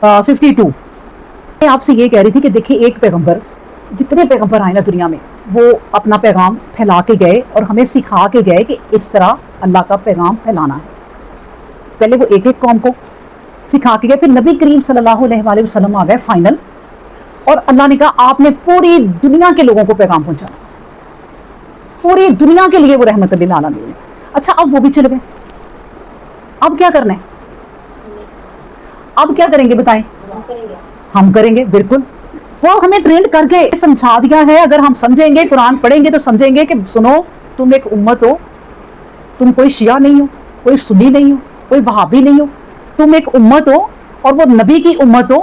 52 میں آپ سے یہ کہہ رہی تھی کہ دیکھیے ایک پیغمبر، جتنے پیغمبر آئے نا دنیا میں، وہ اپنا پیغام پھیلا کے گئے اور ہمیں سکھا کے گئے کہ اس طرح اللہ کا پیغام پھیلانا ہے۔ پہلے وہ ایک ایک قوم کو سکھا کے گئے، پھر نبی کریم صلی اللہ علیہ وآلہ وسلم آ گئے فائنل، اور اللہ نے کہا آپ نے پوری دنیا کے لوگوں کو پیغام پہنچانا، پوری دنیا کے لیے وہ رحمت للعالمین ہے۔ اچھا اب وہ بھی چل گئے، اب کیا کرنا ہے؟ اب کیا کریں گے بتائیں؟ ہم کریں گے، بالکل وہ ہمیں ٹرینڈ کر کے سمجھا دیا ہے۔ اگر ہم سمجھیں گے، قرآن پڑھیں گے تو سمجھیں گے کہ سنو تم ایک امت ہو، تم کوئی شیعہ نہیں ہو، کوئی سنی نہیں ہو، کوئی وہابی نہیں ہو، تم ایک امت ہو اور وہ نبی کی امت ہو۔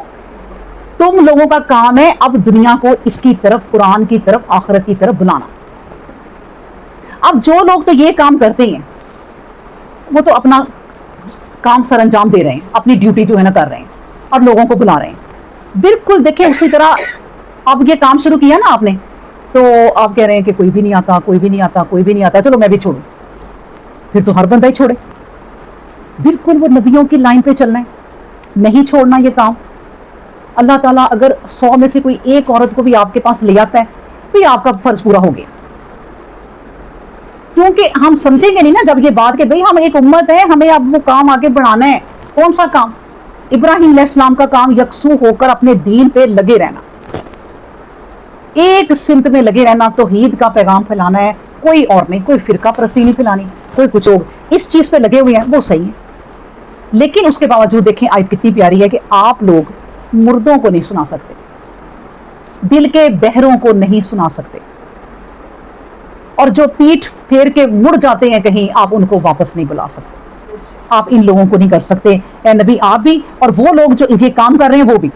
تم لوگوں کا کام ہے اب دنیا کو اس کی طرف، قرآن کی طرف، آخرت کی طرف بلانا۔ اب جو لوگ تو یہ کام کرتے ہیں وہ تو اپنا کام سر انجام دے رہے ہیں، اپنی ڈیوٹی جو ہے نا کر رہے ہیں اور لوگوں کو بلا رہے ہیں۔ بالکل دیکھیں اسی طرح اب یہ کام شروع کیا نا آپ نے، تو آپ کہہ رہے ہیں کہ کوئی بھی نہیں آتا، کوئی بھی نہیں آتا، کوئی بھی نہیں آتا، چلو میں بھی چھوڑوں۔ پھر تو ہر بندہ ہی چھوڑے۔ بالکل وہ نبیوں کی لائن پہ چلنا ہے، نہیں چھوڑنا یہ کام۔ اللہ تعالیٰ اگر 100 میں سے کوئی ایک عورت کو بھی آپ کے پاس لے آتا ہے تو یہ آپ کا فرض پورا ہو گیا، کیونکہ ہم سمجھیں گے نہیں نا جب یہ بات کہ بھئی ہم ایک امت ہے، ہمیں اب وہ کام آگے بڑھانا ہے۔ کون سا کام؟ ابراہیم علیہ السلام کا کام یکسو ہو کر اپنے دین پہ لگے رہنا، ایک سمت میں لگے رہنا، توحید کا پیغام پھیلانا ہے، کوئی اور نہیں، کوئی فرقہ پرستی نہیں پھیلانی، کوئی کچھ لوگ اس چیز پہ لگے ہوئے ہیں وہ صحیح ہے۔ لیکن اس کے باوجود دیکھیں آیت کتنی پیاری ہے کہ آپ لوگ مردوں کو نہیں سنا سکتے، دل کے بہروں کو نہیں سنا سکتے، اور جو پیٹھ پھیر کے مڑ جاتے ہیں کہیں آپ ان کو واپس نہیں بلا سکتے۔ آپ ان لوگوں کو نہیں کر سکتے، اے نبی آپ بھی، اور وہ لوگ جو یہ کام کر رہے ہیں وہ بھی۔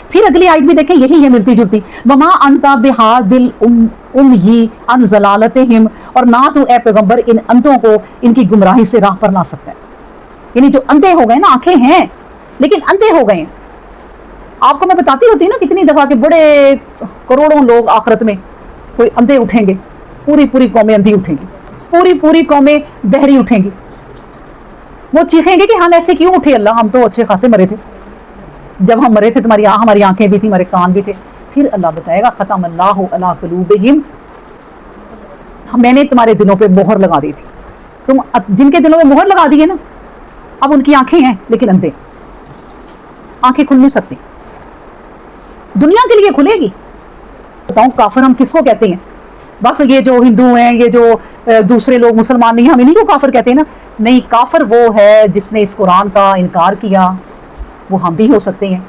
پھر اگلی آیت بھی دیکھیں یہی ہے ملتی جلتی، وما انت بہادی العمی عن ضلالتہم، اور نہ تو اے پیغمبر ان اندھوں کو ان کی گمراہی سے راہ پر لا سکتا ہے۔ یعنی جو اندھے ہو گئے نا، آنکھیں ہیں لیکن اندھے ہو گئے ہیں۔ آپ کو میں بتاتی ہوتی نا کتنی دفعہ کہ بڑے کروڑوں لوگ آخرت میں کوئی اندھے اٹھیں گے، پوری پوری قومیں اندھی اٹھیں گی، پوری پوری قومیں بہری اٹھیں گی، وہ چیخیں گے کہ ہم ایسے کیوں اٹھے اللہ، ہم تو اچھے خاصے مرے تھے، جب ہم مرے تھے ہماری آنکھیں بھی تھیں، ہمارے کان بھی تھے۔ پھر اللہ بتائے گا ختم اللہ علی قلوبہم، میں نے تمہارے دلوں پہ مہر لگا دی تھی، تم جن کے دلوں میں مہر لگا دی ہے نا، اب ان کی آنکھیں ہیں لیکن اندھے، آنکھیں کھل نہیں سکتی، دنیا کے لیے کھلے گی۔ بتاؤں کافر ہم کس کو کہتے ہیں؟ بس یہ جو ہندو ہیں، یہ جو دوسرے لوگ مسلمان نہیں ہیں، ہمیں نہیں کو کافر کہتے ہیں نا؟ نہیں، کافر وہ ہے جس نے اس قرآن کا انکار کیا، وہ ہم بھی ہو سکتے ہیں،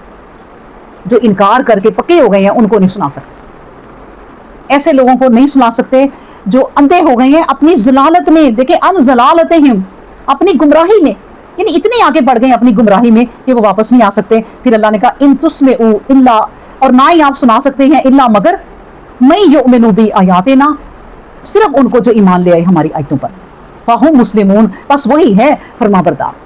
جو انکار کر کے پکے ہو گئے ہیں ان کو نہیں سنا سکتے، ایسے لوگوں کو نہیں سنا سکتے جو اندھے ہو گئے ہیں اپنی ضلالت میں۔ دیکھیں ان ضلالتہم، اپنی گمراہی میں، یعنی اتنے آگے بڑھ گئے اپنی گمراہی میں کہ وہ واپس نہیں آ سکتے۔ پھر اللہ نے کہا ان تسمعوا الا، اور نہ ہی آپ سنا سکتے ہیں الا مگر من یؤمن بآیاتنا، صرف ان کو جو ایمان لے آئے ہماری آیتوں پر، فہم مسلمون، بس وہی ہے فرما بردار۔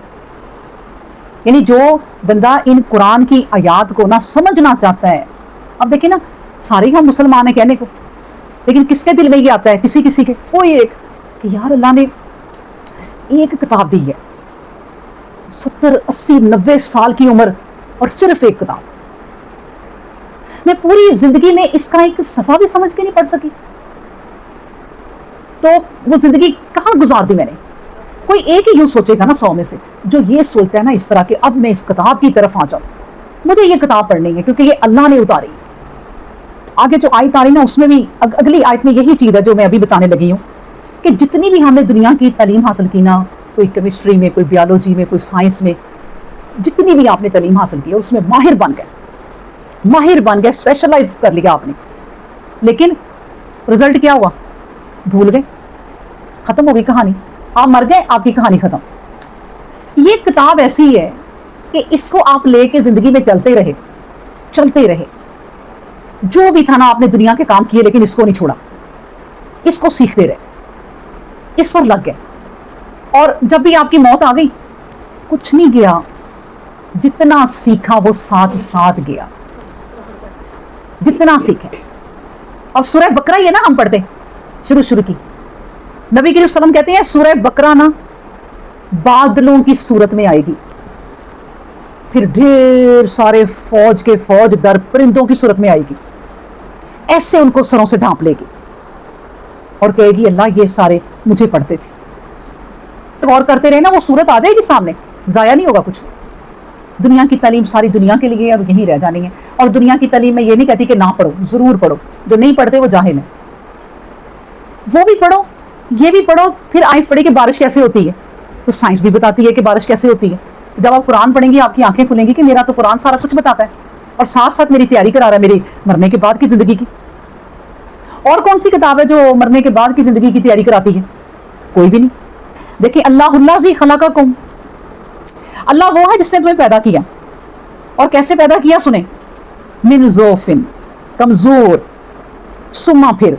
یعنی جو بندہ ان قرآن کی آیات کو نہ سمجھنا چاہتا ہے، اب دیکھیں نا سارے ہم مسلمان ہیں کہنے کو، لیکن کس کے دل میں یہ آتا ہے؟ کسی کسی کے، کوئی ایک کہ یار اللہ نے ایک کتاب دی ہے، 70 80 90 سال کی عمر اور صرف ایک کتاب، میں پوری زندگی میں اس کا ایک صفحہ بھی سمجھ کے نہیں پڑھ سکی، تو وہ زندگی کہاں گزار دی میں نے؟ کوئی ایک ہی یوں سوچے گا نا 100 میں سے، جو یہ سوچتا ہے نا اس طرح کہ اب میں اس کتاب کی طرف آ جاؤں، مجھے یہ کتاب پڑھنی ہے کیونکہ یہ اللہ نے اتاری۔ آگے جو آیت آ رہی نا اس میں بھی، اگلی آیت میں یہی چیز ہے جو میں ابھی بتانے لگی ہوں، کہ جتنی بھی ہم نے دنیا کی تعلیم حاصل کی نا، کوئی کیمسٹری میں، کوئی بیولوجی میں، کوئی سائنس میں، جتنی بھی آپ نے تعلیم حاصل کی ہے اس میں ماہر بن گئے، ماہر بن گئے، اسپیشلائز کر لیا آپ نے، لیکن رزلٹ کیا ہوا؟ بھول گئے، ختم ہو گئی کہانی، آپ مر گئے، آپ کی کہانی ختم۔ یہ کتاب ایسی ہے کہ اس کو آپ لے کے زندگی میں چلتے رہے، جو بھی تھا نا آپ نے دنیا کے کام کیے لیکن اس کو نہیں چھوڑا، اس کو سیکھتے رہے، اس پر لگ گئے، اور جب بھی آپ کی موت آ گئی کچھ نہیں گیا، جتنا سیکھا وہ ساتھ ساتھ گیا، جتنا سیکھے۔ اور سورہ بقرہ یہ نا ہم پڑھتے شروع کی، نبی کریم صلی اللہ علیہ وسلم کہتے ہیں سورہ بقرہ نا بادلوں کی صورت میں آئے گی، پھر ڈھیر سارے فوج کے فوج در پرندوں کی صورت میں آئے گی، ایسے ان کو سروں سے ڈھانپ لے گی اور کہے گی اللہ یہ سارے مجھے پڑھتے تھے. تو غور کرتے رہے نا، وہ صورت آ جائے گی سامنے، ضائع نہیں ہوگا کچھ. دنیا کی تعلیم ساری دنیا کے لیے اب یہیں رہ جانی ہے. اور دنیا کی تعلیم میں یہ نہیں کہتی کہ نہ پڑھو، ضرور پڑھو. جو نہیں پڑھتے وہ جاہل ہیں، وہ بھی پڑھو، یہ بھی پڑھو. پھر آئس پڑھے کہ بارش کیسے ہوتی ہے، تو سائنس بھی بتاتی ہے کہ بارش کیسے ہوتی ہے. جب آپ قرآن پڑھیں گی آپ کی آنکھیں کھلیں گی کہ میرا تو قرآن سارا کچھ بتاتا ہے اور ساتھ ساتھ میری تیاری کرا رہا ہے میری مرنے کے بعد کی زندگی کی. اور کون سی کتاب ہے جو مرنے کے بعد کی زندگی کی تیاری کراتی ہے؟ کوئی بھی نہیں. دیکھیں اللہ الذی خلقکم، اللہ وہ ہے جس نے تمہیں پیدا کیا. اور کیسے پیدا کیا سنیں، من ضعفن، کمزور، ثم پھر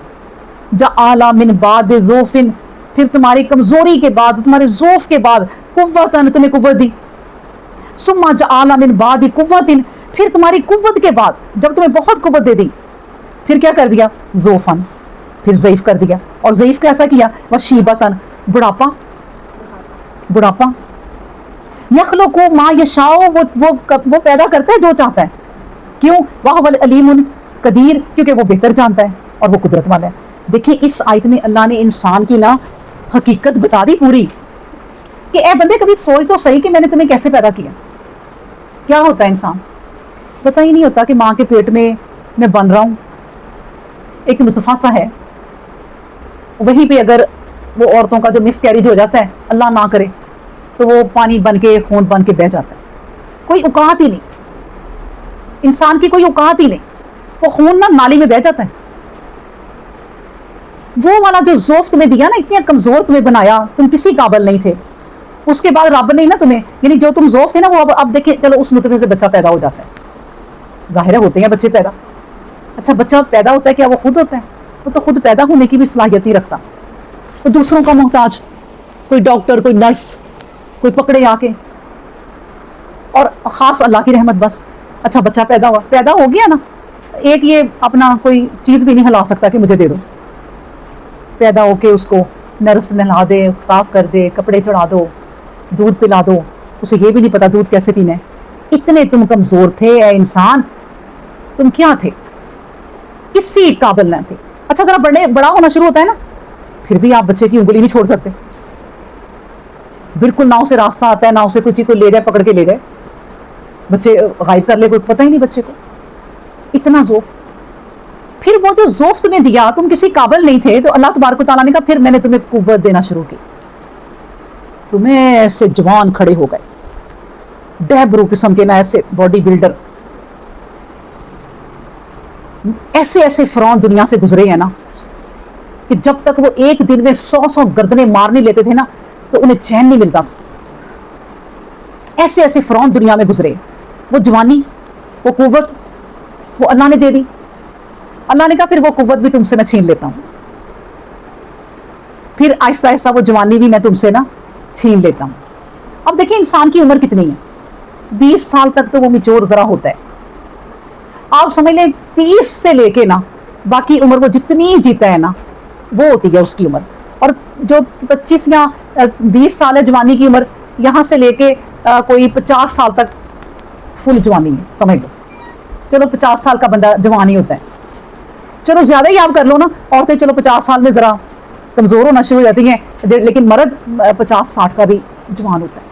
جعل من بعد ضعفن، پھر تمہاری کمزوری کے بعد، تمہارے ضعف کے بعد قوتاً، تمہیں قوت دی. ثم جعل من بعد قوتن، پھر تمہاری قوت کے بعد جب تمہیں بہت قوت دے دی پھر کیا کر دیا، ضعفن، پھر ضعیف کر دیا. اور ضعیف کیسا کیا، وشیبتن، بڑھاپا. بڑھاپا. یخلق ما یشاء، وہ پیدا کرتا ہے جو چاہتا ہے. کیوں، وہو العلیم قدیر، کیونکہ وہ بہتر جانتا ہے اور وہ قدرت والا ہے. دیکھیں اس آیت میں اللہ نے انسان کی نا حقیقت بتا دی پوری، کہ اے بندے کبھی سوچ تو صحیح کہ میں نے تمہیں کیسے پیدا کیا. کیا ہوتا ہے انسان، پتہ ہی نہیں ہوتا کہ ماں کے پیٹ میں بن رہا ہوں، ایک نطفہ سا ہے. وہیں پہ اگر وہ عورتوں کا جو مس کیریج ہو جاتا ہے، اللہ نہ کرے، تو وہ پانی بن کے خون بن کے بہ جاتا ہے. کوئی اوقات ہی نہیں، انسان کی کوئی اوقات ہی نہیں، وہ خون نہ نالی میں بہ جاتا ہے. وہ والا جو ضعف تمہیں دیا نا، اتنے کمزور تمہیں بنایا، تم کسی قابل نہیں تھے. اس کے بعد رب نے نا تمہیں، یعنی جو تم ضعف تھے نا، وہ اب دیکھیں چلو اس نطفے سے بچہ پیدا ہو جاتا ہے. ظاہر ہوتے ہیں بچے پیدا. اچھا بچہ پیدا ہوتا ہے کیا وہ خود ہوتا ہے؟ وہ تو خود پیدا ہونے کی بھی صلاحیت نہیں رکھتا، وہ دوسروں کا محتاج. کوئی ڈاکٹر، کوئی نرس، کوئی پکڑے آ کے، اور خاص اللہ کی رحمت بس. اچھا بچہ پیدا ہو گیا نا، ایک یہ اپنا کوئی چیز بھی نہیں ہلا سکتا کہ مجھے دے دو. پیدا ہو کے اس کو نرس نہلا دے، صاف کر دے، کپڑے چڑھا دو، دودھ پلا دو، اسے یہ بھی نہیں پتا دودھ کیسے پینا ہے. اتنے تم کمزور تھے اے انسان، تم کیا تھے، کسی قابل نہ تھے. اچھا ذرا بڑا ہونا شروع ہوتا ہے نا، پھر بھی آپ بچے کی انگلی نہیں چھوڑ سکتے. بالکل نہ اسے راستہ آتا ہے، نہ اسے کوئی چیز کو لے جائے، پکڑ کے لے جائے، بچے غائب کر لے، کوئی پتہ ہی نہیں بچے کو. اتنا ضعف. پھر وہ جو ضعف تمہیں دیا، تم کسی قابل نہیں تھے، تو اللہ تبارک و تعالیٰ نے کہا پھر میں نے تمہیں قوت دینا شروع کی. تمہیں ایسے جوان کھڑے ہو گئے، ڈیبرو قسم کے نا، ایسے باڈی بلڈر، ایسے فرعون دنیا سے گزرے ہیں نا، کہ جب تک وہ ایک دن میں 100 گردنیں مار نہیں لیتے تھے نا تو انہیں چین نہیں ملتا تھا. ایسے فرعون دنیا میں گزرے. وہ جوانی، وہ قوت، وہ اللہ نے دے دی. اللہ نے کہا پھر وہ قوت بھی تم سے میں چھین لیتا ہوں، پھر آہستہ آہستہ وہ جوانی بھی میں تم سے نا چھین لیتا ہوں. اب دیکھیں انسان کی عمر کتنی ہے، 20 سال تک تو وہ میچور ذرا ہوتا ہے. آپ سمجھ لیں 30 سے لے کے نا باقی عمر وہ جتنی جیتا ہے نا وہ ہوتی ہے اس کی عمر. اور جو 25 یا 20 سال ہے جوانی کی عمر، یہاں سے لے کے کوئی 50 سال تک فل جوانی ہے، سمجھ لو. چلو 50 سال کا بندہ جوان ہی ہوتا ہے، چلو زیادہ ہی آپ کر لو نا. عورتیں چلو 50 سال میں ذرا کمزور ہونا شروع ہو جاتی ہیں، لیکن مرد 50-60 کا بھی جوان ہوتا ہے.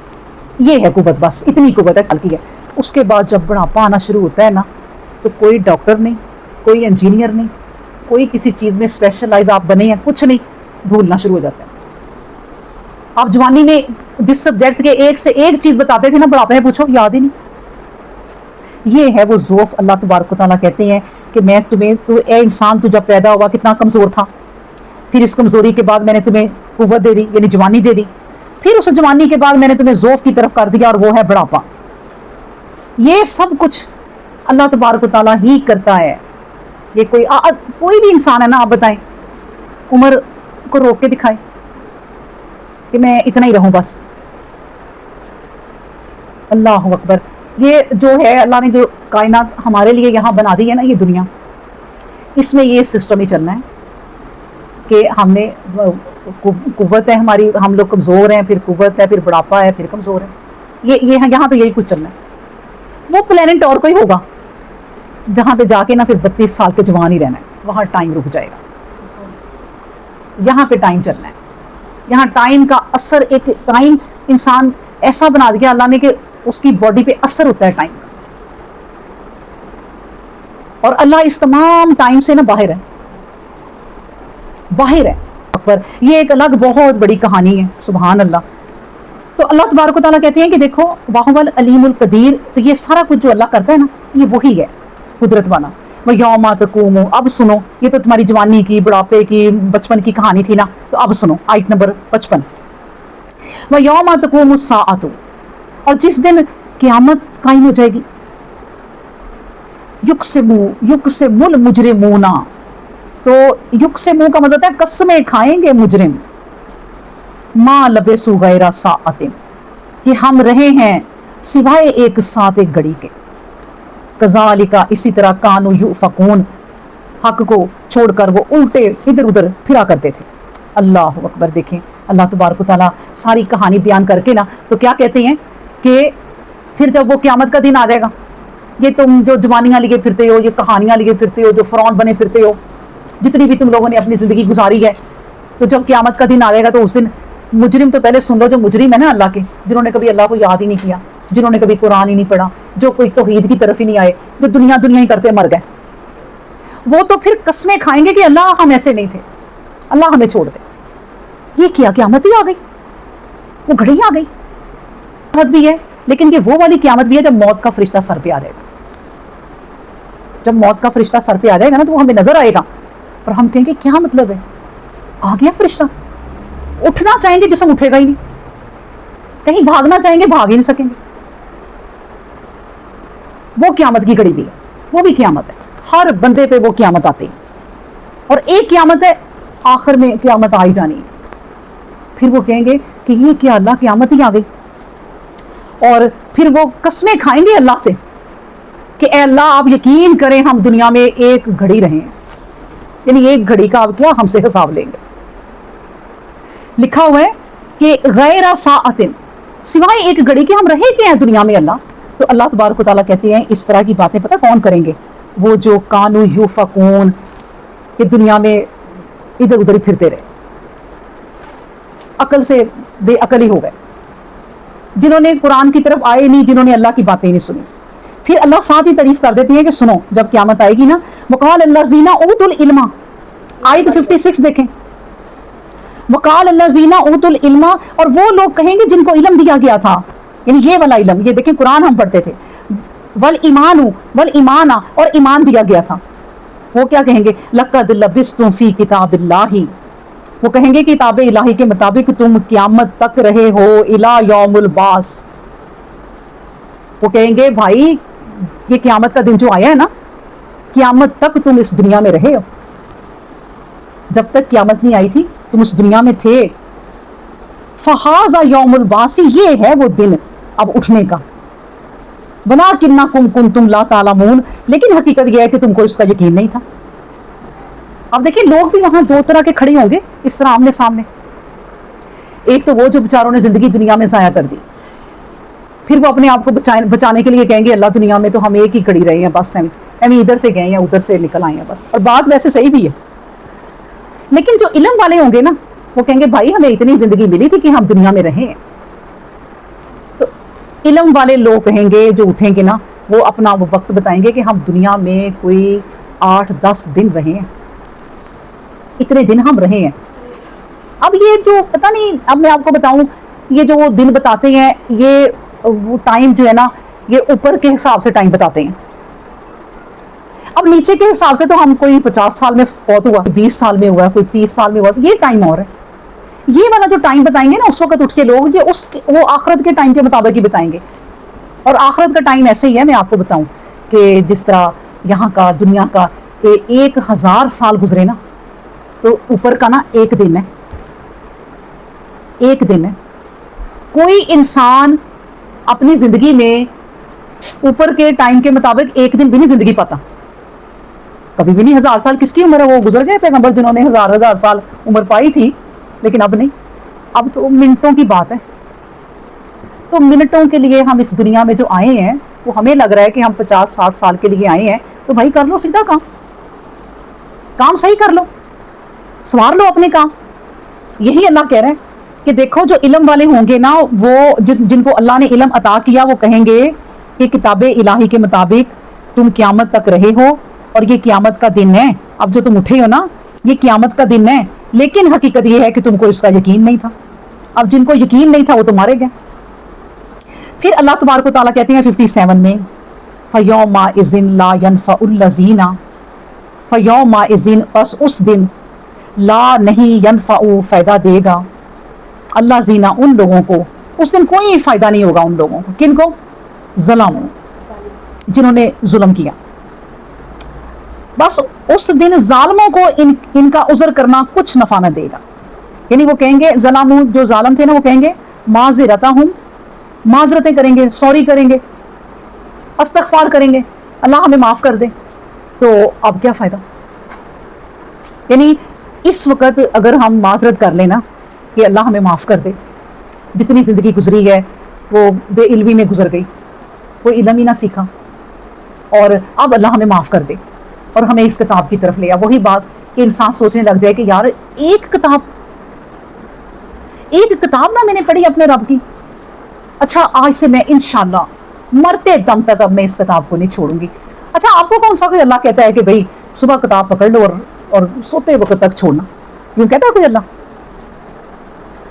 یہ ہے قوت، بس اتنی قوت ہے کل کی ہے. اس کے بعد جب بڑھاپا آنا شروع ہوتا ہے نا، تو کوئی ڈاکٹر نہیں، کوئی انجینئر نہیں، کوئی کسی چیز میں اسپیشلائز آپ بنے ہیں، کچھ نہیں، بھولنا شروع ہو جاتا ہے. آپ جوانی میں جس سبجیکٹ کے ایک سے ایک چیز بتاتے تھے نا، بڑھاپے میں پوچھو یاد ہی نہیں. یہ ہے وہ ضعف. اللہ تبارک و تعالیٰ کہتے ہیں کہ میں تمہیں، اے انسان تو جب پیدا ہوا کتنا کمزور تھا، پھر اس کمزوری کے بعد میں نے تمہیں قوت دے دی، یعنی جوانی دے دی. پھر اس جوانی کے بعد میں نے تمہیں ضعف کی طرف کر دیا، اور وہ ہے بڑھاپا. یہ سب کچھ اللہ تبارک و تعالیٰ ہی کرتا ہے. یہ کوئی بھی انسان ہے نا، آپ بتائیں، عمر کو روک کے دکھائے کہ میں اتنا ہی رہوں بس. اللہ اکبر. یہ جو ہے اللہ نے جو کائنات ہمارے لیے یہاں بنا دی ہے نا، یہ دنیا، اس میں یہ سسٹم ہی چلنا ہے کہ ہم نے قوت ہے ہماری، ہم لوگ کمزور ہیں، پھر قوت ہے، پھر بڑھاپا ہے، پھر کمزور ہے. یہ یہاں تو یہی کچھ چلنا ہے. وہ پلانٹ اور کوئی ہوگا جہاں پہ جا کے نا پھر 32 سال کے جوان ہی رہنا ہے، وہاں ٹائم رک جائے گا، یہاں پہ ٹائم چلنا ہے، یہاں ٹائم کا اثر، ایک ٹائم انسان ایسا بنا دیا اللہ نے کہ اس کی باڈی پہ اثر ہوتا ہے ٹائم کا، اور اللہ اس تمام ٹائم سے نا باہر ہے، باہر ہے پر یہ ایک الگ بہت بڑی کہانی ہے، سبحان اللہ۔ تو اللہ تبارک و تعالیٰ کہتے ہیں کہ دیکھو وَهُوَ الْعَلِيمُ الْقَدِيرُ، تو یہ سارا کچھ جو اللہ کرتا ہے نا یہ وہی ہے قدرت والا۔ وَيَوْمَ تَقُومُ، اب سنو، یہ تو تمہاری جوانی کی، بڑھاپے کی، بچپن کی کہانی تھی نا، تو اب سنو آیت نمبر 55، وَيَوْمَ تَقُومُ السَّاعَةُ، اور جس دن قیامت قائم ہو جائے گی، یقسم المجرمون، تو یقسم کا مطلب ہے قسمیں کھائیں گے مجرم، ما لبسوا غیر ساعۃ، کہ ہم رہے ہیں سوائے ایک ساتھ ایک گھڑی کے، کذالک، اسی طرح کانوا یؤفکون، حق کو چھوڑ کر وہ الٹے ادھر ادھر پھرا کرتے تھے۔ اللہ اکبر۔ دیکھیں اللہ تبارک و تعالیٰ ساری کہانی بیان کر کے نا تو کیا کہتے ہیں کہ پھر جب وہ قیامت کا دن آ جائے گا، یہ تم جو جوانیاں لیے پھرتے ہو، یہ کہانیاں لیے پھرتے ہو، جو فرعون بنے پھرتے ہو، جتنی بھی تم لوگوں نے اپنی زندگی گزاری ہے، تو جب قیامت کا دن آ جائے گا تو اس دن مجرم، تو پہلے سن لو جو مجرم ہے نا اللہ کے، جنہوں نے کبھی اللہ کو یاد ہی نہیں کیا، جنہوں نے کبھی قرآن ہی نہیں پڑھا، جو کوئی توحید کی طرف ہی نہیں آئے، جو دنیا ہی کرتے مر گئے، وہ تو پھر قسمیں کھائیں گے کہ اللہ ہم ایسے نہیں تھے، اللہ ہمیں چھوڑ دے۔ یہ کیا قیامت ہی آ گئی، وہ گھڑی آ گئی۔ قیامت بھی ہے لیکن یہ وہ والی قیامت بھی ہے جب موت کا فرشتہ سر پہ آ جائے گا، جب موت کا فرشتہ سر پہ آ جائے گا نا تو وہ ہمیں نظر آئے گا اور ہم کہیں گے کیا مطلب ہے، آ گیا فرشتہ۔ اٹھنا چاہیں گے جسم اٹھے گا ہی نہیں، کہیں بھاگنا چاہیں گے بھاگ ہی نہیں سکیں گے۔ وہ قیامت کی گھڑی بھی ہے، وہ بھی قیامت ہے، ہر بندے پہ وہ قیامت آتی ہے، اور ایک قیامت ہے آخر میں قیامت آئی جانی ہے۔ پھر وہ کہیں گے کہ یہ کیا اللہ قیامت ہی آ گئی، اور پھر وہ قسمیں کھائیں گے اللہ سے کہ اے اللہ آپ یقین کریں ہم دنیا میں ایک گھڑی رہے ہیں، یعنی ایک گھڑی کا آپ کیا ہم سے حساب لیں گے۔ لکھا ہوا ہے کہ غیر ساعۃ، سوائے ایک گھڑی کے ہم رہے کیا ہیں دنیا میں اللہ۔ تو اللہ تبارک و تعالیٰ کہتے ہیں اس طرح کی باتیں پتہ کون کریں گے، وہ جو کانوا یؤفکون، کہ دنیا میں ادھر ادھر ہی پھرتے رہے، عقل سے بے عقل ہی ہو گئے، جنہوں نے قرآن کی طرف آئے نہیں، جنہوں نے اللہ کی باتیں نہیں سنی۔ پھر اللہ ساتھ ہی تعریف کر دیتے ہیں کہ سنو جب قیامت آئے گی نا، وقال الذین اوتوا العلم، آیت 56 دیکھیں، وقال الذین اوتوا العلم، اور وہ لوگ کہیں گے جن کو علم دیا گیا تھا، یعنی یہ والا علم، یہ دیکھیں قرآن ہم پڑھتے تھے، والایمان، اور ایمان دیا گیا تھا، وہ کیا کہیں گے، لقد لبثتم فی کتاب اللہ، وہ کہیں گے کتاب الہی کے مطابق تم قیامت تک رہے ہو، الی یوم البعث، وہ کہیں گے بھائی یہ قیامت کا دن جو آیا ہے نا، قیامت تک تم اس دنیا میں رہے ہو، جب تک قیامت نہیں آئی تھی تم اس دنیا میں تھے، فہذا یوم البعث، یہ ہے وہ دن اب اٹھنے کا، ولکنکم کنتم لا تعلمون، لیکن حقیقت یہ ہے کہ تم کو اس کا یقین نہیں تھا۔ اب دیکھیں لوگ بھی وہاں دو طرح کے کھڑے ہوں گے اس طرح آمنے سامنے، ایک تو وہ جو بیچاروں نے زندگی دنیا میں ضائع کر دی، پھر وہ اپنے آپ کو بچانے کے لیے کہیں گے اللہ دنیا میں تو ہم ایک ہی کھڑی رہے ہیں، بس ہم ادھر سے گئے ہیں ادھر سے نکل آئے ہیں بس، اور بات ویسے صحیح بھی ہے، لیکن جو علم والے ہوں گے نا وہ کہیں گے بھائی ہمیں اتنی زندگی ملی تھی کہ ہم دنیا میں رہے ہیں۔ تو علم والے لوگ کہیں گے جو اٹھیں گے نا، وہ اپنا وہ وقت بتائیں گے کہ ہم دنیا میں کوئی 8-10 دن رہے ہیں، اتنے دن ہم رہے ہیں۔ اب یہ جو پتہ نہیں، اب میں آپ کو بتاؤں، یہ جو وہ دن بتاتے ہیں، یہ وہ ٹائم جو ہے نا یہ اوپر کے حساب سے ٹائم بتاتے ہیں، اب نیچے کے حساب سے تو ہم کوئی 50 سال میں فوت ہوا، 20 سال میں ہوا، کوئی 30 سال میں ہوا، یہ ٹائم اور ہے۔ یہ والا جو ٹائم بتائیں گے نا اس وقت اٹھ کے لوگ، یہ وہ آخرت کے ٹائم کے مطابق ہی بتائیں گے، اور آخرت کا ٹائم ایسے ہی ہے، میں آپ کو بتاؤں کہ جس طرح یہاں کا دنیا کا 1000 سال گزرے نا، تو اوپر کا نا ایک دن ہے، ایک دن ہے۔ کوئی انسان اپنی زندگی میں اوپر کے ٹائم کے مطابق ایک دن بھی نہیں زندگی پاتا، کبھی بھی نہیں۔ 1000 سال کس کی عمر ہے، وہ گزر گئے پیغمبر جنہوں نے 1000 سال عمر پائی تھی، لیکن اب نہیں، اب تو منٹوں کی بات ہے۔ تو منٹوں کے لیے ہم اس دنیا میں جو آئے ہیں وہ ہمیں لگ رہا ہے کہ ہم 50-60 سال کے لیے آئے ہیں، تو بھائی کر لو سیدھا کام صحیح کر لو، سوار لو اپنے کام. یہی اللہ کہہ رہے ہیں کہ دیکھو جو علم والے ہوں گے نا، وہ جن کو اللہ نے علم عطا کیا، وہ کہیں گے کہ کتاب الہی کے مطابق تم قیامت تک رہے ہو اور یہ قیامت کا دن ہے. اب جو تم اٹھے ہو نا، یہ قیامت کا دن ہے، لیکن حقیقت یہ ہے کہ تم کو اس کا یقین نہیں تھا. اب جن کو یقین نہیں تھا وہ تو مارے گئے. پھر اللہ تبارک و تعالیٰ کہتے ہیں 57 میں فَيَوْمَئِذٍ لَا يَنْفَعُ الَّذِينَ فَيَوْمَئِذٍ پس اس دن لا نہیں ينفع فائدہ دے گا اللہ زینا ان لوگوں کو، اس دن کوئی فائدہ نہیں ہوگا ان لوگوں کو. کن کو؟ ظلموں، جنہوں نے ظلم کیا. بس اس دن ظالموں کو ان کا عذر کرنا کچھ نفع نہ دے گا. یعنی وہ کہیں گے، ظلموں جو ظالم تھے نا، وہ کہیں گے معذرتہم، معذرتیں کریں گے، سوری کریں گے، استغفار کریں گے، اللہ ہمیں معاف کر دے. تو اب کیا فائدہ؟ یعنی اس وقت اگر ہم معذرت کر لینا کہ اللہ ہمیں معاف کر دے، جتنی زندگی گزری ہے وہ بے علمی میں گزر گئی، کوئی علم ہی نہ سیکھا، اور اب اللہ ہمیں معاف کر دے اور ہمیں اس کتاب کی طرف لے آ. وہی بات کہ انسان سوچنے لگ جائے کہ یار ایک کتاب نہ میں نے پڑھی اپنے رب کی، اچھا آج سے میں انشاءاللہ مرتے دم تک اب میں اس کتاب کو نہیں چھوڑوں گی. اچھا آپ کو کون سا کوئی اللہ کہتا ہے کہ بھئی صبح کتاب پکڑ لو اور سوتے وقت تک چھوڑنا؟ یوں کہتا ہے کوئی اللہ؟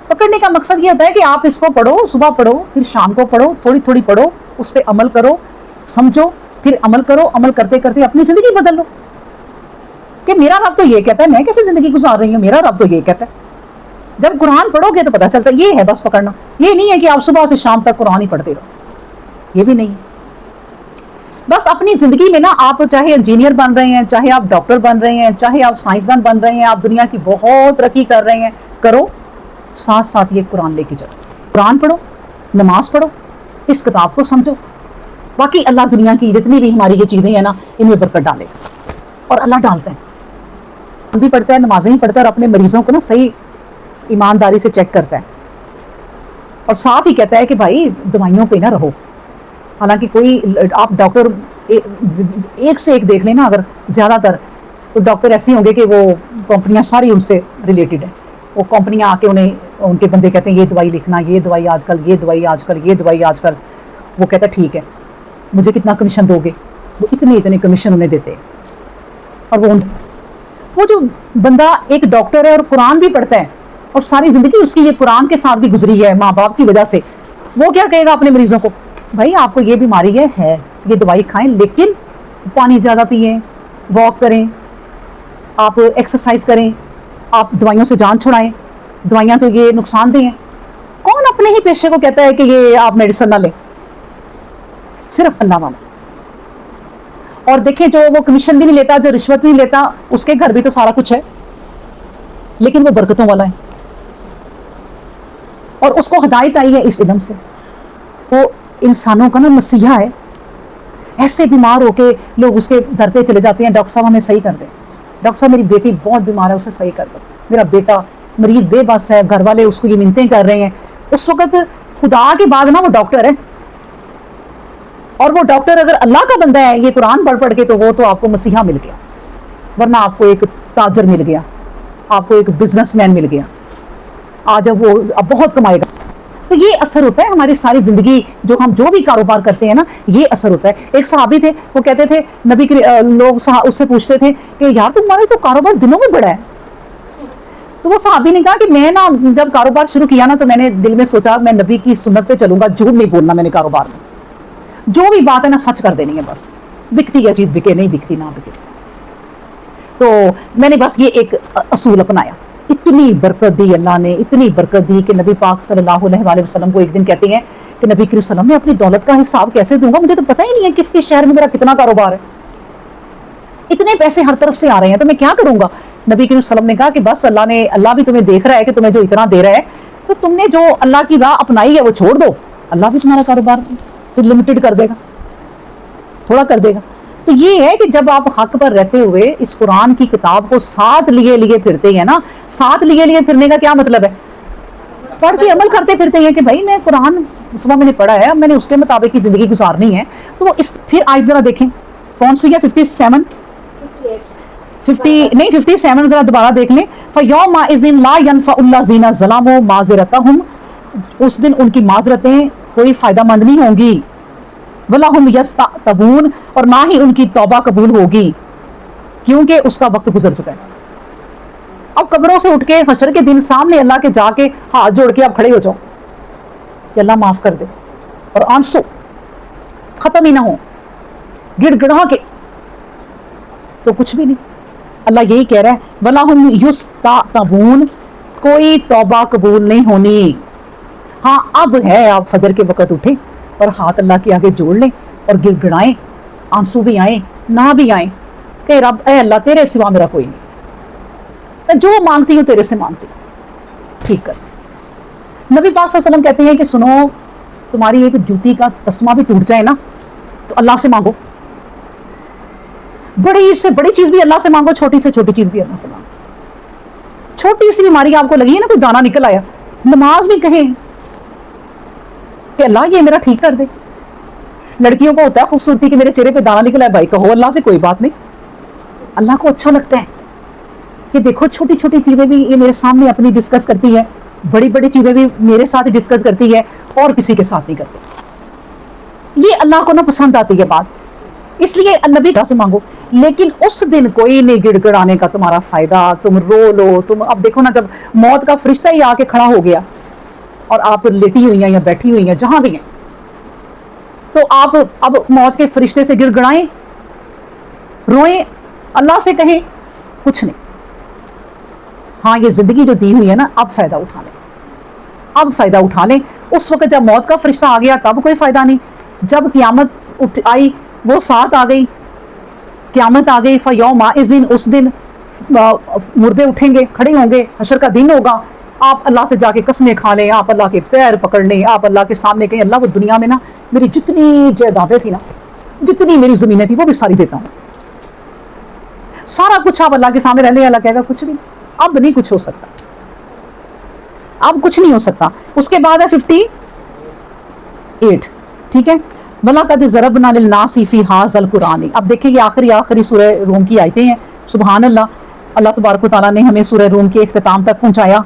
پکڑنے کا مقصد یہ ہوتا ہے کہ آپ اس کو پڑھو، صبح پڑھو، پھر شام کو پڑھو، تھوڑی تھوڑی پڑھو، اس پہ عمل کرو، سمجھو، پھر عمل کرو، عمل کرتے کرتے اپنی زندگی بدل لو. کہ میرا رب تو یہ کہتا ہے، میں کیسے زندگی گزار رہی ہوں، میرا رب تو یہ کہتا ہے. جب قرآن پڑھو گے تو پتہ چلتا ہے. یہ ہے بس پکڑنا. یہ نہیں ہے کہ آپ صبح سے شام تک قرآن ہی پڑھتے رہو، یہ بھی نہیں. بس اپنی زندگی میں نا، آپ چاہے انجینئر بن رہے ہیں، چاہے آپ ڈاکٹر بن رہے ہیں، چاہے آپ سائنسدان بن رہے ہیں، آپ دنیا کی بہت ترقی کر رہے ہیں، کرو، ساتھ ساتھ یہ قرآن لے کے جاؤ. قرآن پڑھو، نماز پڑھو، اس کتاب کو سمجھو. باقی اللہ دنیا کی جتنی بھی ہماری یہ چیزیں ہیں نا، ان میں برکت ڈالے گا. اور اللہ ڈالتا ہے، ہم بھی پڑھتا ہے، نمازیں ہی پڑھتا ہے، اور اپنے مریضوں کو نا صحیح ایمانداری سے چیک کرتا ہے، اور صاف ہی کہتا ہے کہ بھائی دوائیوں پہ نہ رہو. حالانکہ کوئی آپ ڈاکٹر ایک سے ایک دیکھ لینا، اگر زیادہ تر تو ڈاکٹر ایسے ہوں گے کہ وہ کمپنیاں ساری ان سے ریلیٹڈ ہیں. وہ کمپنیاں آ کے انہیں، ان کے بندے کہتے ہیں یہ دوائی لکھنا، یہ دوائی آج کل، یہ دوائی آج کل، یہ دوائی آج کل. وہ کہتا ہے ٹھیک ہے، مجھے کتنا کمیشن دو گے؟ وہ اتنے کمیشن انہیں دیتے ہیں. اور وہ جو بندہ ایک ڈاکٹر ہے اور قرآن بھی پڑھتا ہے اور ساری زندگی اس کی یہ قرآن کے ساتھ بھی گزری ہے ماں باپ کی وجہ سے، وہ کیا کہے گا اپنے مریضوں کو؟ بھائی آپ کو یہ بیماری ہے، یہ دوائی کھائیں، لیکن پانی زیادہ پئیں، واک کریں، آپ ایکسرسائز کریں، آپ دوائیوں سے جان چھڑائیں، دوائیاں تو یہ نقصان دہ ہیں. کون اپنے ہی پیشے کو کہتا ہے کہ یہ آپ میڈیسن نہ لیں؟ صرف اللہ والا. اور دیکھیں جو وہ کمیشن بھی نہیں لیتا، جو رشوت بھی نہیں لیتا، اس کے گھر بھی تو سارا کچھ ہے، لیکن وہ برکتوں والا ہے، اور اس کو ہدایت آئی ہے اس علم سے. وہ انسانوں کا نا مسیحا ہے. ایسے بیمار ہو کے لوگ اس کے در پہ چلے جاتے ہیں، ڈاکٹر صاحب ہمیں صحیح کر دیں، ڈاکٹر صاحب میری بیٹی بہت بیمار ہے، اسے صحیح کر دو، میرا بیٹا مریض بے بس ہے، گھر والے اس کو یہ منتیں کر رہے ہیں. اس وقت خدا کے بعد نا وہ ڈاکٹر ہے. اور وہ ڈاکٹر اگر اللہ کا بندہ ہے، یہ قرآن پڑھ کے، تو وہ تو آپ کو مسیحا مل گیا. ورنہ آپ کو ایک تاجر مل گیا، آپ کو ایک بزنس مین مل گیا، آج اب وہ اب بہت کمائے گا. تو یہ اثر ہوتا ہے ہماری ساری زندگی، جو ہم جو بھی کاروبار کرتے ہیں نا، یہ اثر ہوتا ہے. ایک صحابی تھے، وہ کہتے تھے، نبی کے لوگ اس سے پوچھتے تھے کہ یار تمہارا تو کاروبار دنوں میں بڑا ہے. تو وہ صحابی نے کہا کہ میں نا جب کاروبار شروع کیا نا، تو میں نے دل میں سوچا میں نبی کی سنت پہ چلوں گا، جھوٹ نہیں بولنا. میں نے کاروبار میں جو بھی بات ہے نا سچ کر دینی ہے، بس بکتی ہے چیز، بکے نہیں بکتی نہ بکے. تو میں نے بس یہ ایک اصول اپنایا. اتنی برکت دی اللہ نے، اتنی برکت دی کہ نبی پاک صلی اللہ علیہ وآلہ وسلم کو ایک دن کہتے ہیں کہ نبی کریم صلی اللہ علیہ وسلم، میں اپنی دولت کا حساب کیسے دوں گا؟ مجھے تو پتہ ہی نہیں ہے کس کس شہر میں میرا کتنا کاروبار ہے، اتنے پیسے ہر طرف سے آ رہے ہیں، تو میں کیا کروں گا؟ نبی کریم صلی اللہ علیہ وسلم نے کہا کہ بس اللہ بھی تمہیں دیکھ رہا ہے کہ تمہیں جو اتنا دے رہا ہے، تو تم نے جو اللہ کی راہ اپنائی ہے وہ چھوڑ دو، اللہ بھی تمہارا کاروبار پھر لمیٹڈ کر دے گا، تھوڑا کر دے گا. تو یہ ہے کہ جب آپ حق پر رہتے ہوئے اس قرآن کی کتاب کو ساتھ لیے پھرتے ہیں نا، ساتھ لیے پھرنے کا کیا مطلب ہے؟ پڑھ کے عمل کرتے پھرتے ہیں کہ بھائی میں قرآن صبح میں نے پڑھا ہے، اب میں نے اس کے مطابق کی زندگی گزارنی ہے. تو وہ اس پھر آج ذرا دیکھیں کون سی ہے 57 نہیں 57 ذرا دوبارہ دیکھ لیں. فَيَوْمَئِذٍ لَا يَنْفَعُ الَّذِينَ ظَلَمُوا مَعْذِرَتُهُمْ، اس دن ان کی معذرتیں کوئی فائدہ مند نہیں ہوں گی. وَلَا هُمْ يَسْتَعْتَبُونَ، اور نہ ہی ان کی توبہ قبول ہوگی کیونکہ اس کا وقت گزر چکا ہے. اب قبروں سے اٹھ کے حشر کے دن سامنے اللہ کے جا کے ہاتھ جوڑ کے اب کھڑے ہو جاؤ کہ اللہ معاف کر دے، اور آنسو ختم ہی نہ ہو گڑ گڑا کے، تو کچھ بھی نہیں. اللہ یہی کہہ رہا ہے وَلَا هُمْ يُسْتَعْتَبُونَ، کوئی توبہ قبول نہیں ہونی. ہاں اب ہے آپ فجر کے وقت اٹھیں اور ہاتھ اللہ کے آگے جوڑ لیں اور گڑ گڑائیں، آنسو بھی آئیں نہ بھی آئیں کہ رب اے اللہ تیرے سوا میرا کوئی نہیں، میں جو مانگتی ہوں تیرے سے مانگتی ہوں، ٹھیک کر. نبی پاک صلی اللہ علیہ وسلم کہتے ہیں کہ سنو، تمہاری ایک جوتی کا تسمہ بھی ٹوٹ جائے نا تو اللہ سے مانگو، بڑی سے بڑی چیز بھی اللہ سے مانگو، چھوٹی سے چھوٹی چیز بھی اللہ سے مانگو. چھوٹی سی بیماری آپ کو لگی ہے نا، کوئی دانہ نکل آیا، نماز بھی کہیں کہ اللہ یہ میرا ٹھیک کر دے. لڑکیوں کو ہوتا ہے خوبصورتی کہ میرے چہرے پہ دانہ نکلا ہے، بھائی کہو اللہ سے کوئی بات نہیں. اللہ کو اچھا لگتا ہے کہ دیکھو چھوٹی چھوٹی چیزیں بھی یہ میرے سامنے اپنی ڈسکس کرتی ہے، بڑی بڑی چیزیں بھی میرے ساتھ ڈسکس کرتی ہے اور کسی کے ساتھ نہیں کرتی. یہ اللہ کو نہ پسند آتی ہے بات، اس لیے نبی سے مانگو. لیکن اس دن کوئی نہیں گڑ گڑانے کا تمہارا فائدہ، تم رو لو. تم اب دیکھو نا، جب موت کا فرشتہ ہی آ کے کھڑا ہو گیا اور آپ لیٹی ہوئی ہیں یا بیٹھی ہوئی ہیں جہاں بھی ہیں، تو آپ اب موت کے فرشتے سے گڑ گڑائیں، روئیں، اللہ سے کہیں کچھ نہیں. ہاں یہ زندگی جو دی ہوئی ہے نا، اب فائدہ اٹھا لیں، اب فائدہ اٹھا لیں. اس وقت جب موت کا فرشتہ آ گیا تب کوئی فائدہ نہیں. جب قیامت آئی وہ ساتھ آ گئی، قیامت آ گئی. فَيَوْمَئِذٍ، اس دن مردے اٹھیں گے، کھڑے ہوں گے، حشر کا دن ہوگا. آپ اللہ سے جا کے قسمیں کھا لیں، آپ اللہ کے پیر پکڑ لیں، آپ اللہ کے سامنے کہیں اللہ وہ دنیا میں نا میری جتنی جائیدادیں تھی نا، جتنی میری زمینیں تھیں وہ بھی ساری دیتا ہوں. سارا کچھ آپ اللہ کے سامنے رہ لیں. اللہ کہے گا کچھ بھی اب نہیں کچھ ہو سکتا، اب کچھ نہیں ہو سکتا. اس کے بعد ہے 58، ٹھیک ہے. وَلَقَدْ ضَرَبْنَا لِلنَّاسِ فِي هَٰذَا الْقُرْآنِ. اب دیکھیں یہ آخری سورہ روم کی آیتیں ہیں. سبحان اللہ، اللہ تبارک و تعالیٰ نے ہمیں سورہ روم کے اختتام تک پہنچایا،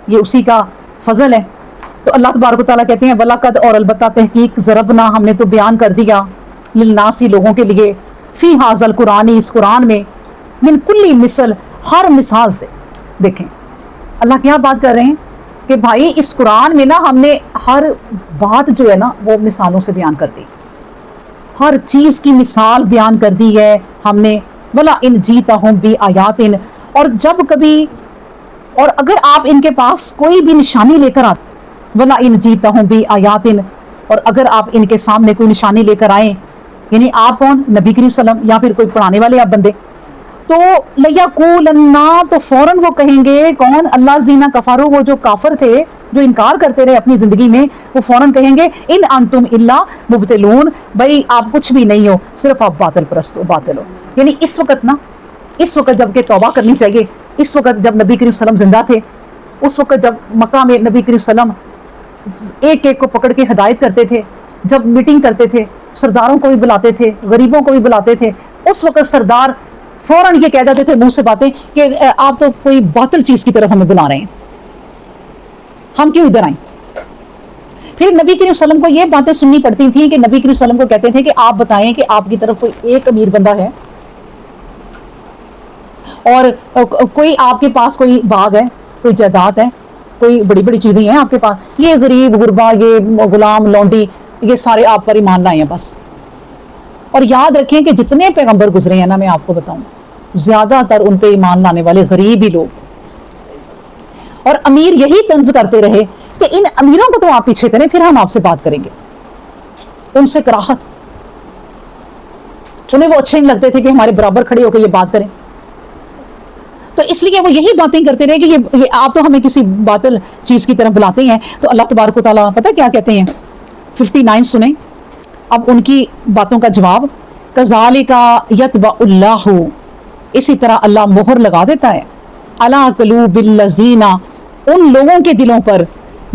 یہ اسی کا فضل ہے. تو اللہ تبارک و تعالیٰ کہتے ہیں وَلَقَدْ، اور البتہ تحقیق، ضربنا، ہم نے تو بیان کر دیا، للناس، لوگوں کے لیے، فی هَٰذَا الْقُرْآنِ، اس قرآن میں، من کل مثل، ہر مثال سے. دیکھیں اللہ کیا بات کر رہے ہیں کہ بھائی اس قرآن میں نا ہم نے ہر بات جو ہے نا وہ مثالوں سے بیان کر دی، ہر چیز کی مثال بیان کر دی ہے ہم نے. وَلَا إِنْ جِئْتَهُمْ بِآيَاتٍ، اور جب کبھی، اور اگر آپ ان کے پاس کوئی بھی نشانی لے کر آتے، وَلَا إِنْ جِئْتَهُمْ بِآيَاتٍ، اور اگر آپ ان کے سامنے کوئی نشانی لے کر آئیں، یعنی آپ کون، نبی کریم صلی اللہ علیہ وسلم، یا پھر کوئی پڑھانے والے آپ بندے، تو لَيَقُولَنَّ، تو فوراً وہ کہیں گے، کون، الَّذِينَ كَفَرُوا، وہ جو کافر تھے جو انکار کرتے رہے اپنی زندگی میں، وہ فوراً کہیں گے ان انتم الا مبتلون، بھائی آپ کچھ بھی نہیں ہو، صرف آپ باطل پرست ہو، باطل ہو. یعنی اس وقت نا، اس وقت جب کہ توبہ کرنی چاہیے، اس وقت جب نبی کریم صلی اللہ علیہ وسلم زندہ تھے، اس وقت جب مکہ میں نبی کریم صلی اللہ علیہ وسلم ایک ایک کو پکڑ کے ہدایت کرتے تھے، جب میٹنگ کرتے تھے، سرداروں کو بھی بلاتے تھے، غریبوں کو بھی بلاتے تھے، اس وقت سردار فوراً یہ کہہ جاتے تھے منہ سے باتیں کہ آپ تو کوئی باطل چیز کی طرف ہمیں بلا رہے ہیں، ہم کیوں ادھر آئیں. پھر نبی کریم صلی اللہ علیہ وسلم کو یہ باتیں سننی پڑتی تھیں کہ نبی کریم صلی اللہ علیہ وسلم کو کہتے تھے کہ آپ بتائیں کہ آپ کی طرف کوئی ایک امیر بندہ ہے اور کوئی آپ کے پاس کوئی باغ ہے، کوئی جائیداد ہے، کوئی بڑی بڑی چیزیں ہیں آپ کے پاس، یہ غریب غربا، یہ غلام لونڈی، یہ سارے آپ پر ایمان لائے ہیں بس. اور یاد رکھیں کہ جتنے پیغمبر گزرے ہیں نا، میں آپ کو بتاؤں زیادہ تر ان پہ ایمان لانے والے غریب ہی لوگ، اور امیر یہی طنز کرتے رہے کہ ان امیروں کو تو آپ پیچھے کریں، پھر ہم آپ سے بات کریں گے. ان سے کراہت، انہیں وہ اچھے نہیں لگتے تھے کہ ہمارے برابر کھڑے ہو کے یہ بات کریں، تو اس لیے وہ یہی باتیں کرتے رہے کہ یہ آپ تو ہمیں کسی باطل چیز کی طرف بلاتے ہیں. تو اللہ تبارک و تعالیٰ پتہ کیا کہتے ہیں، 59 سنیں اب ان کی باتوں کا جواب. کَذَلِكَ يَطْبَعُ اللَّهُ، اسی طرح اللہ مہر لگا دیتا ہے، عَلَىٰ قُلُوبِ الَّذِينَ، ان لوگوں کے دلوں پر،